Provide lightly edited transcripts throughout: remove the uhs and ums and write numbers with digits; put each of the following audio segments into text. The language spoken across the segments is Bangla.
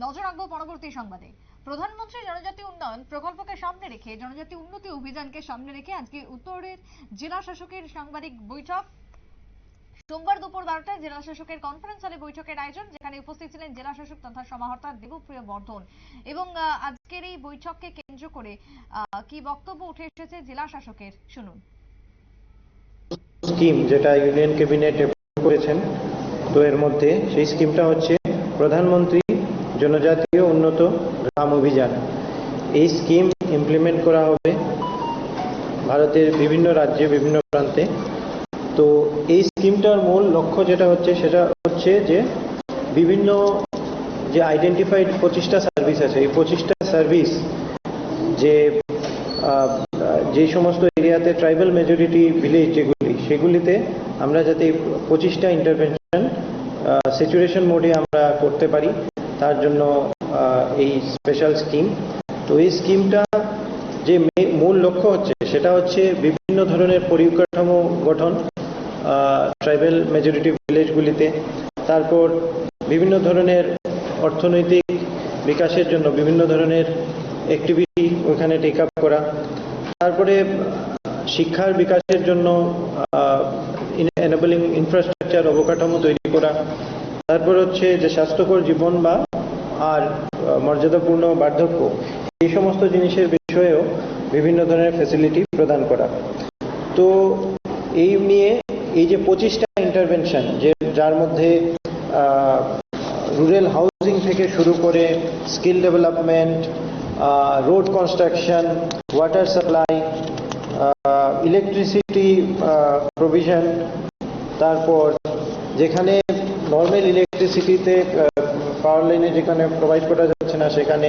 নজর রাখবো পরবর্তী সংবাদে। প্রধানমন্ত্রী জনজাতি উন্নয়ন প্রকল্পকে সামনে রেখে, জনজাতি উন্নতি অভিযানকে সামনে রেখে আজকে উত্তরের জেলা শাসকের সাংবাদিক বৈঠক। সোমবার দুপুর 12টায় জেলা শাসকের কনফারেন্স হলে বৈঠকের আয়োজন, যেখানে উপস্থিত ছিলেন জেলা শাসক তথা সমাহর্তা দেবপ্রিয় বর্ধন। এবং আজকের এই বৈঠককে কেন্দ্র করে কি বক্তব্য উঠে এসেছে জেলা শাসকের, শুনুন। স্কিম যেটা ইউনিয়ন ক্যাবিনেট করেছেন, তো এর মধ্যে সেই স্কিমটা হচ্ছে প্রধানমন্ত্রী জনজাতীয় উন্নত গ্রাম অভিযান। এই স্কিম ইমপ্লিমেন্ট করা হবে ভারতের বিভিন্ন রাজ্যে, বিভিন্ন প্রান্তে। তো এই স্কিমটার মূল লক্ষ্য যেটা হচ্ছে সেটা হচ্ছে যে বিভিন্ন যে আইডেন্টিফাইড 25টা সার্ভিস আছে, এই 25টা সার্ভিস যে সমস্ত এরিয়াতে ট্রাইবাল মেজরিটি ভিলেজ যেগুলি, সেগুলিতে আমরা যাতে 25টা ইন্টারভেনশন স্যাচুরেশন মোডে আমরা করতে পারি, তার জন্য এই স্পেশাল স্কিম। তো এই স্কিমটা যে মূল লক্ষ্য হচ্ছে সেটা হচ্ছে বিভিন্ন ধরনের পরিকাঠামো গঠন ট্রাইবাল মেজরিটি ভিলেজগুলিতে, তারপর বিভিন্ন ধরনের অর্থনৈতিক বিকাশের জন্য বিভিন্ন ধরনের অ্যাক্টিভিটি ওখানে টেক আপ করা, তারপরে শিক্ষার বিকাশের জন্য এনেবলিং ইনফ্রাস্ট্রাকচার অবকাঠামো তৈরি করা, তারপর হচ্ছে যে স্বাস্থ্যকর জীবন বা আর মর্যাদাপূর্ণ বার্ধক্য, এই সমস্ত জিনিসের বিষয়েও বিভিন্ন ধরনের ফ্যাসিলিটি প্রদান করা। তো এই নিয়ে এই যে 25টা ইন্টারভেনশন, যার মধ্যে রুরাল হাউজিং থেকে শুরু করে skill development, road construction, water supply, electricity provision, তারপর যেখানে নর্মাল ইলেকট্রিসিটিতে পাওয়ার লাইনে যেখানে প্রোভাইড করা যাচ্ছে না, সেখানে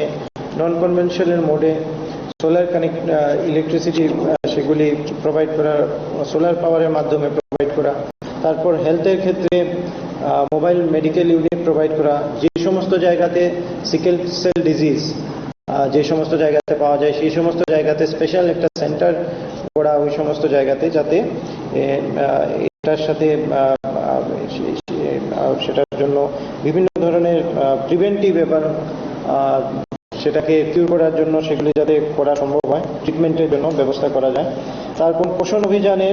নন কনভেনশনাল মোডে সোলার কানেক্ট ইলেকট্রিসিটি সেগুলি প্রোভাইড করা, সোলার পাওয়ারের মাধ্যমে প্রোভাইড করা। তারপর হেলথের ক্ষেত্রে মোবাইল মেডিকেল ইউনিট প্রোভাইড করা, যে সমস্ত জায়গাতে সিকেল সেল ডিজিজ যে সমস্ত জায়গাতে পাওয়া যায় সেই সমস্ত জায়গাতে স্পেশাল একটা সেন্টার করা, ওই সমস্ত জায়গাতে যাতে এটার সাথে সেটার জন্য বিভিন্ন ধরনের প্রিভেন্টিভ এবং সেটাকে কিউর করার জন্য সেগুলি যাতে করা সম্ভব হয়, ট্রিটমেন্টের জন্য ব্যবস্থা করা যায়। তারপর পোষণ অভিযানে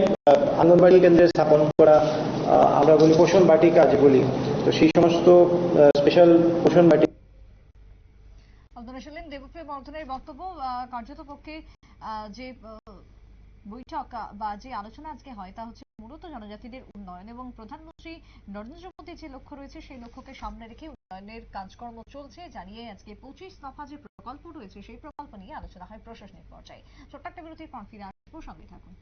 আঙ্গনবাড়ি কেন্দ্রে স্থাপন করা, আমরা বলি পোষণ বাটিকা যেগুলি, তো সেই সমস্ত স্পেশাল পোষণ বাটিকা। আপনারা শুনলেন দেবপ্রিয় বর্ধনের বক্তব্য। কার্যত পক্ষে যে বৈঠক বা যে আলোচনা আজকে হয় তা হচ্ছে মূলত জনজাতিদের উন্নয়ন, এবং প্রধানমন্ত্রী নরেন্দ্র মোদীর যে লক্ষ্য রয়েছে সেই লক্ষ্যকে সামনে রেখে উন্নয়নের কাজকর্ম চলছে, জানিয়ে আজকে 25 দফা যে প্রকল্প রয়েছে সেই প্রকল্প নিয়ে আলোচনা হয় প্রশাসনিক পর্যায়ে। ছোট্ট একটা বিরতির পর ফিরে আসবো, সঙ্গে থাকুন।